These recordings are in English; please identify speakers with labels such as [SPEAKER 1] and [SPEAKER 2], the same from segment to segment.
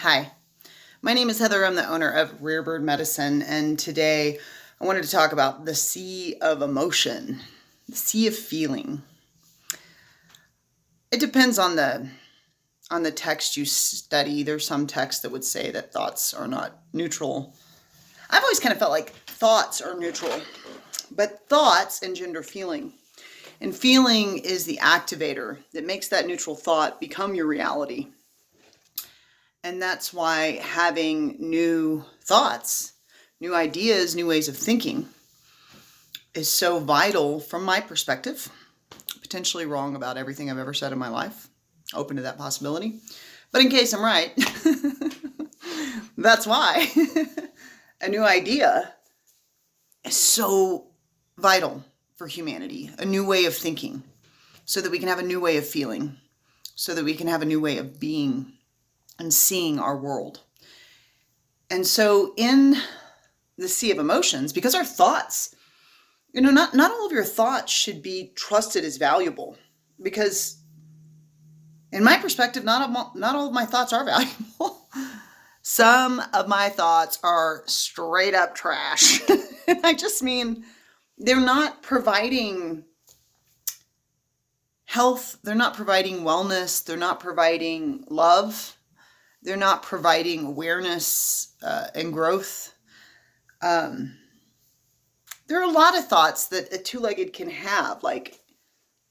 [SPEAKER 1] Hi, my name is Heather. I'm the owner of Rare Bird Medicine, and today I wanted to talk about the sea of emotion, the sea of feeling. It depends on the text you study. There's some texts that would say that thoughts are not neutral. I've always kind of felt like thoughts are neutral, but thoughts engender feeling. And feeling is the activator that makes that neutral thought become your reality. And that's why having new thoughts, new ideas, new ways of thinking is so vital from my perspective. Potentially wrong about everything I've ever said in my life. Open to that possibility. But in case I'm right, that's why a new idea is so vital for humanity. A new way of thinking so that we can have a new way of feeling, so that we can have a new way of being and seeing our world. And so in the sea of emotions, because our thoughts, not all of your thoughts should be trusted as valuable, because in my perspective, not all of my thoughts are valuable. Some of my thoughts are straight up trash. I just mean they're not providing health, they're not providing wellness, they're not providing love, they're not providing awareness and growth. There are a lot of thoughts that a two-legged can have, like,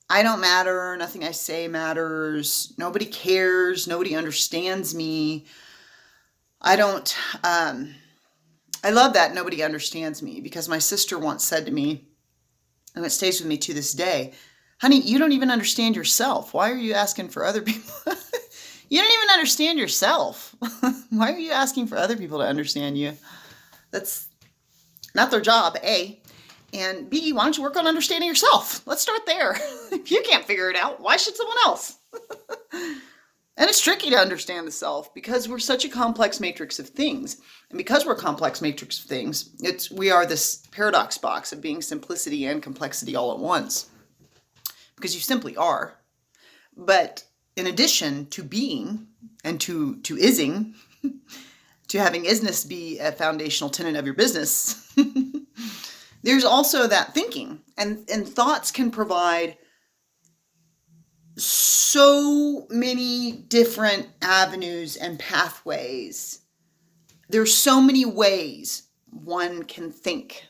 [SPEAKER 1] I don't matter, nothing I say matters, nobody cares, nobody understands me. I love that nobody understands me, because my sister once said to me, and it stays with me to this day, honey, you don't even understand yourself. Why are you asking for other people? You don't even understand yourself. Why are you asking for other people to understand you? That's not their job, A. And B, why don't you work on understanding yourself? Let's start there. If you can't figure it out, why should someone else? And it's tricky to understand the self because we're such a complex matrix of things. And because we're a complex matrix of things, we are this paradox box of being simplicity and complexity all at once. Because you simply are. But in addition to being and to ising, to having isness be a foundational tenet of your business, there's also that thinking. And thoughts can provide so many different avenues and pathways. There's so many ways one can think.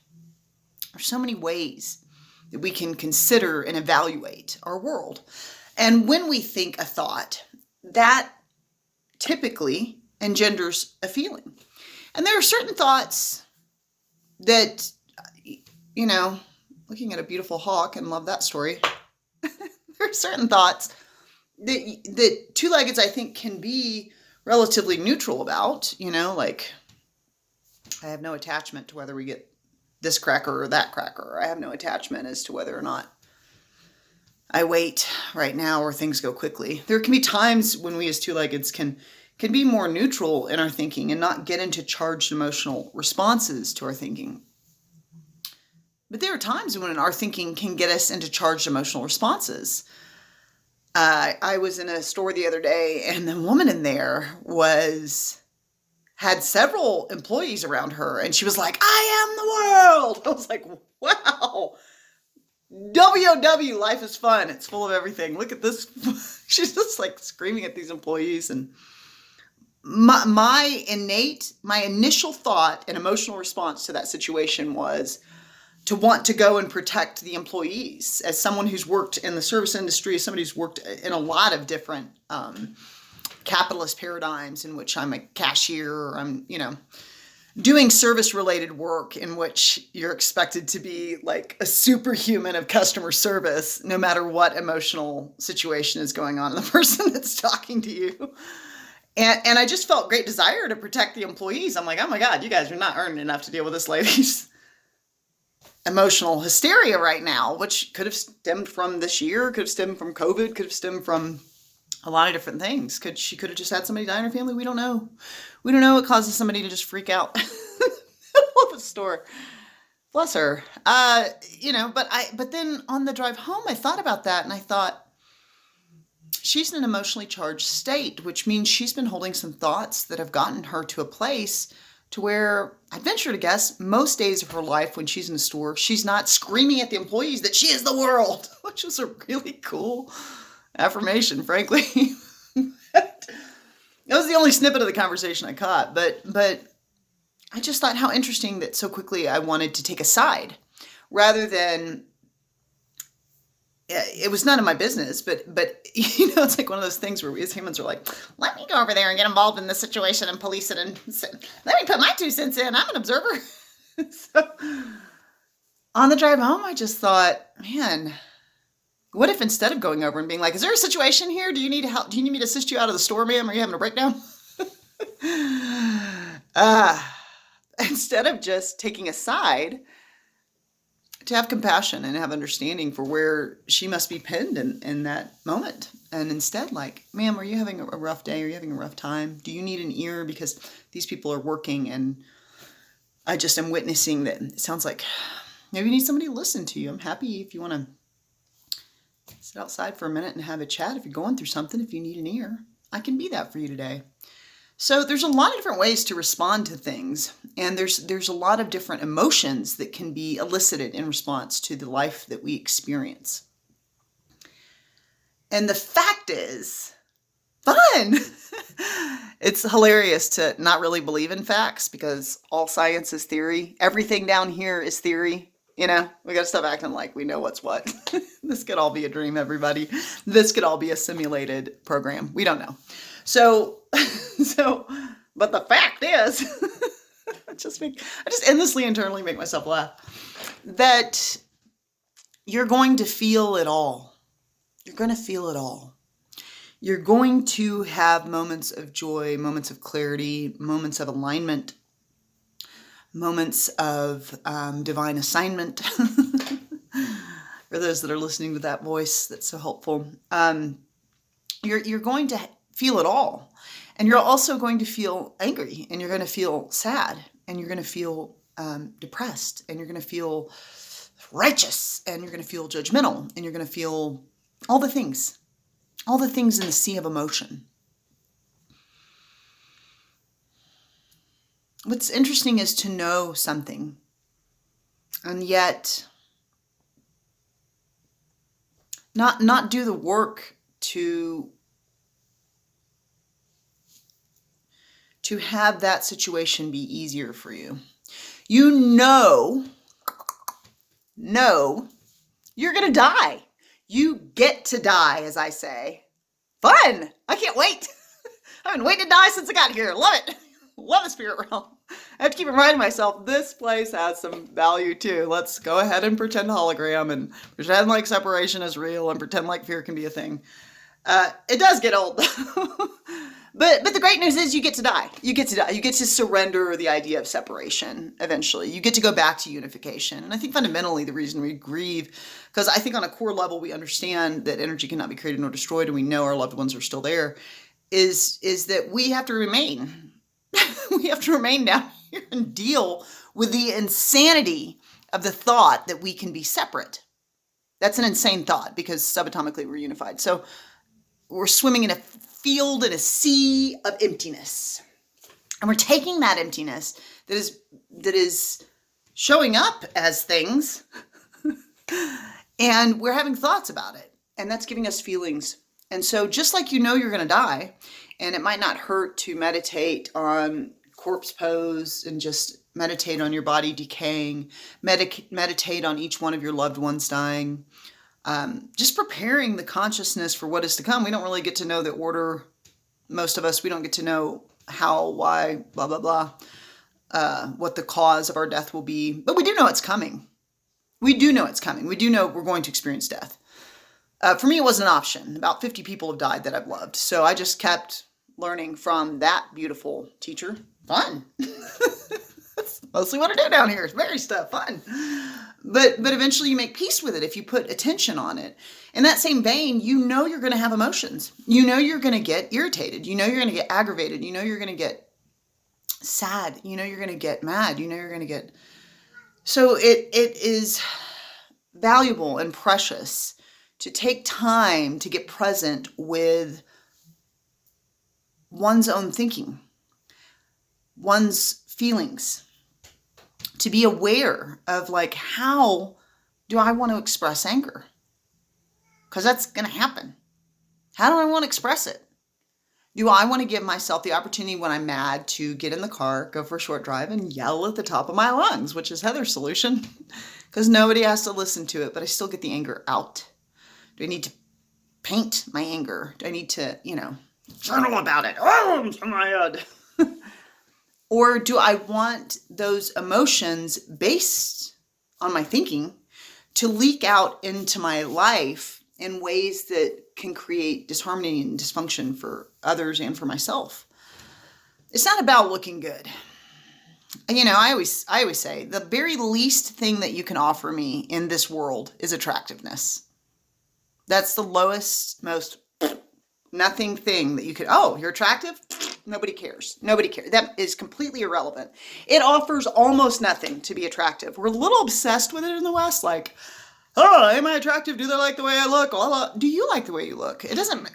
[SPEAKER 1] There's so many ways that we can consider and evaluate our world. And when we think a thought, that typically engenders a feeling. And there are certain thoughts that, looking at a beautiful hawk, and love that story, there are certain thoughts that two-leggeds, I think, can be relatively neutral about, like, I have no attachment to whether we get this cracker or that cracker, or I have no attachment as to whether or not I wait right now or things go quickly. There can be times when we as two-leggeds can be more neutral in our thinking and not get into charged emotional responses to our thinking. But there are times when our thinking can get us into charged emotional responses. I was in a store the other day, and the woman in there had several employees around her, and she was like, I am the world. I was like, wow. WOW, life is fun. It's full of everything. Look at this. She's just like screaming at these employees. And my initial thought and emotional response to that situation was to want to go and protect the employees. As someone who's worked in the service industry, as somebody who's worked in a lot of different capitalist paradigms in which I'm a cashier, or I'm, doing service-related work in which you're expected to be like a superhuman of customer service, no matter what emotional situation is going on in the person that's talking to you. And I just felt great desire to protect the employees. I'm like, oh my God, you guys are not earning enough to deal with this lady's emotional hysteria right now, which could have stemmed from this year, could have stemmed from COVID, could have stemmed from a lot of different things. She could have just had somebody die in her family. We don't know. We don't know what causes somebody to just freak out in the middle of a store. Bless her. But then on the drive home, I thought about that, and I thought, she's in an emotionally charged state, which means she's been holding some thoughts that have gotten her to a place to where I'd venture to guess most days of her life when she's in the store, she's not screaming at the employees that she is the world, which was a really cool affirmation, frankly. That was the only snippet of the conversation I caught, but I just thought how interesting that so quickly I wanted to take a side rather than it was none of my business, but it's like one of those things where we as humans are like, let me go over there and get involved in this situation and police it and let me put my 2 cents in. I'm an observer. So on the drive home, I just thought, man, what if instead of going over and being like, is there a situation here? Do you need help? Do you need me to assist you out of the store, ma'am? Are you having a breakdown? Instead of just taking a side, to have compassion and have understanding for where she must be pinned in that moment. And instead, like, ma'am, are you having a rough day? Are you having a rough time? Do you need an ear? Because these people are working and I just am witnessing that it sounds like maybe you need somebody to listen to you. I'm happy if you want to sit outside for a minute and have a chat. If you're going through something, if you need an ear, I can be that for you today. So there's a lot of different ways to respond to things, and there's a lot of different emotions that can be elicited in response to the life that we experience. And the fact is, fun! It's hilarious to not really believe in facts because all science is theory. Everything down here is theory. We got to stop acting like we know what's what. This could all be a dream, everybody. This could all be a simulated program. We don't know. So, but the fact is, I just endlessly internally make myself laugh, that you're going to feel it all. You're going to feel it all. You're going to have moments of joy, moments of clarity, moments of alignment, moments of divine assignment. For those that are listening to that voice, that's so helpful. You're going to feel it all. And you're also going to feel angry, and you're going to feel sad, and you're going to feel depressed, and you're going to feel righteous, and you're going to feel judgmental, and you're going to feel all the things in the sea of emotion. What's interesting is to know something, and yet not do the work to have that situation be easier for you. You know you're going to die. You get to die, as I say. Fun! I can't wait. I've been waiting to die since I got here. Love it. Love the spirit realm. I have to keep reminding myself, this place has some value too. Let's go ahead and pretend hologram and pretend like separation is real and pretend like fear can be a thing. It does get old. But the great news is you get to die. You get to die. You get to surrender the idea of separation eventually. You get to go back to unification. And I think fundamentally the reason we grieve, because I think on a core level we understand that energy cannot be created nor destroyed, and we know our loved ones are still there, is that we have to remain. We have to remain down here and deal with the insanity of the thought that we can be separate. That's an insane thought because subatomically we're unified. So we're swimming in a field in a sea of emptiness. And we're taking that emptiness that is showing up as things and we're having thoughts about it. And that's giving us feelings. And so just like you're going to die, and it might not hurt to meditate on corpse pose and just meditate on your body decaying, meditate on each one of your loved ones dying, just preparing the consciousness for what is to come. We don't really get to know the order. Most of us, we don't get to know how, why, blah, blah, blah, what the cause of our death will be. But we do know it's coming. We do know it's coming. We do know we're going to experience death. For me, it wasn't an option. About 50 people have died that I've loved. So I just kept learning from that beautiful teacher. Fun. That's mostly what I do down here. It's very stuff. Fun. But eventually you make peace with it if you put attention on it. In that same vein, you know you're going to have emotions. You know you're going to get irritated. You know you're going to get aggravated. You know you're going to get sad. You know you're going to get mad. You know you're going to get... So it is valuable and precious to take time to get present with one's own thinking, one's feelings, to be aware of like, how do I want to express anger? Because that's going to happen. How do I want to express it? Do I want to give myself the opportunity when I'm mad to get in the car, go for a short drive, and yell at the top of my lungs, which is Heather's solution, because nobody has to listen to it, but I still get the anger out? Do I need to paint my anger? Do I need to, journal about it? Oh, I'm so mad. Or do I want those emotions based on my thinking to leak out into my life in ways that can create disharmony and dysfunction for others and for myself? It's not about looking good. I always say the very least thing that you can offer me in this world is attractiveness. That's the lowest, most nothing thing that you could, oh, you're attractive? Nobody cares. Nobody cares. That is completely irrelevant. It offers almost nothing to be attractive. We're a little obsessed with it in the West, like, oh, am I attractive? Do they like the way I look? Do you like the way you look? It doesn't,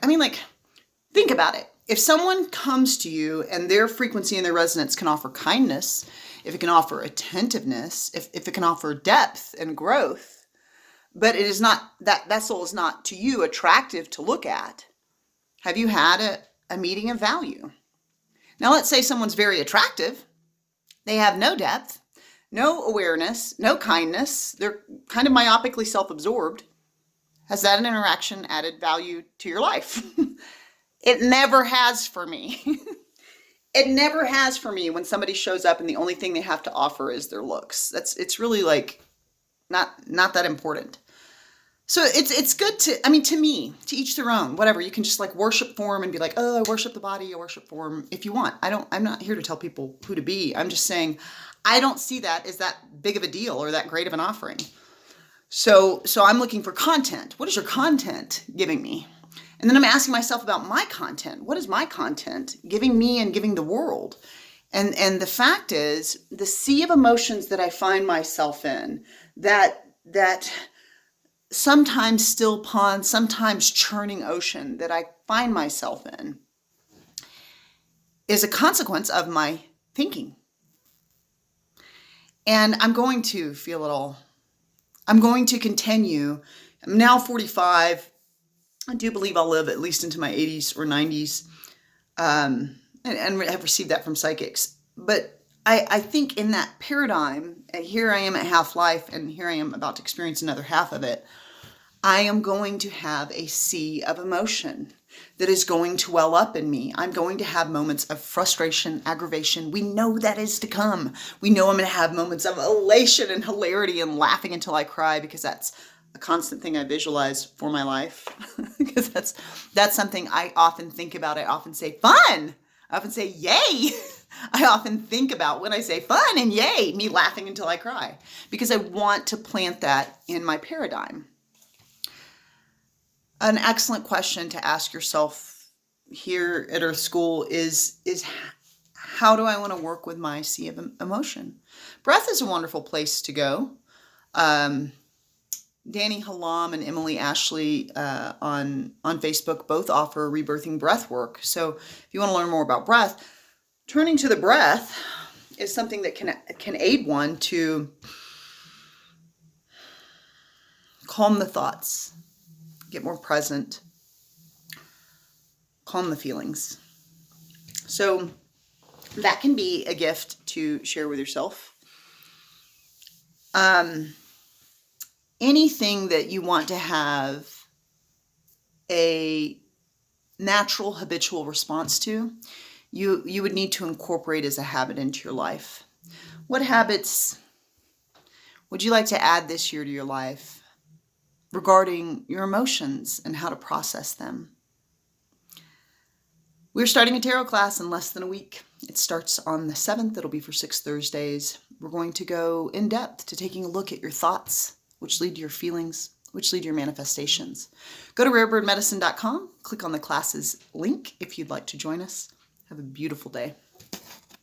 [SPEAKER 1] think about it. If someone comes to you and their frequency and their resonance can offer kindness, if it can offer attentiveness, if it can offer depth and growth, but it is not, that vessel is not to you attractive to look at, have you had a meeting of value? Now, let's say someone's very attractive. They have no depth, no awareness, no kindness. They're kind of myopically self-absorbed. Has that interaction added value to your life? It never has for me. It never has for me when somebody shows up and the only thing they have to offer is their looks. It's really like not that important. So it's good to me, to each their own, whatever. You can just like worship form and be like, oh, I worship the body, I worship form if you want. I'm not here to tell people who to be. I'm just saying, I don't see that as that big of a deal or that great of an offering. So I'm looking for content. What is your content giving me? And then I'm asking myself about my content. What is my content giving me and giving the world? And the fact is, the sea of emotions that I find myself in, that sometimes still pond, sometimes churning ocean that I find myself in, is a consequence of my thinking. And I'm going to feel it all. I'm going to continue. I'm now 45. I do believe I'll live at least into my 80s or 90s, and have received that from psychics. But I think in that paradigm, here I am at half life, and here I am about to experience another half of it, I am going to have a sea of emotion that is going to well up in me. I'm going to have moments of frustration, aggravation. We know that is to come. We know I'm going to have moments of elation and hilarity and laughing until I cry, because that's a constant thing I visualize for my life. Because that's something I often think about. I often say fun. I often say yay. I often think about when I say fun and yay, me laughing until I cry, because I want to plant that in my paradigm. An excellent question to ask yourself here at Earth School is how do I want to work with my sea of emotion? Breath is a wonderful place to go. Danny Halam and Emily Ashley on Facebook both offer rebirthing breath work. So if you want to learn more about breath, turning to the breath is something that can aid one to calm the thoughts, get more present, calm the feelings. So that can be a gift to share with yourself. Anything that you want to have a natural habitual response to, you would need to incorporate as a habit into your life. What habits would you like to add this year to your life regarding your emotions and how to process them? We're starting a tarot class in less than a week. It starts on the 7th. It'll be for 6 Thursdays. We're going to go in depth to taking a look at your thoughts, which lead to your feelings, which lead to your manifestations. Go to rarebirdmedicine.com, click on the classes link if you'd like to join us. Have a beautiful day.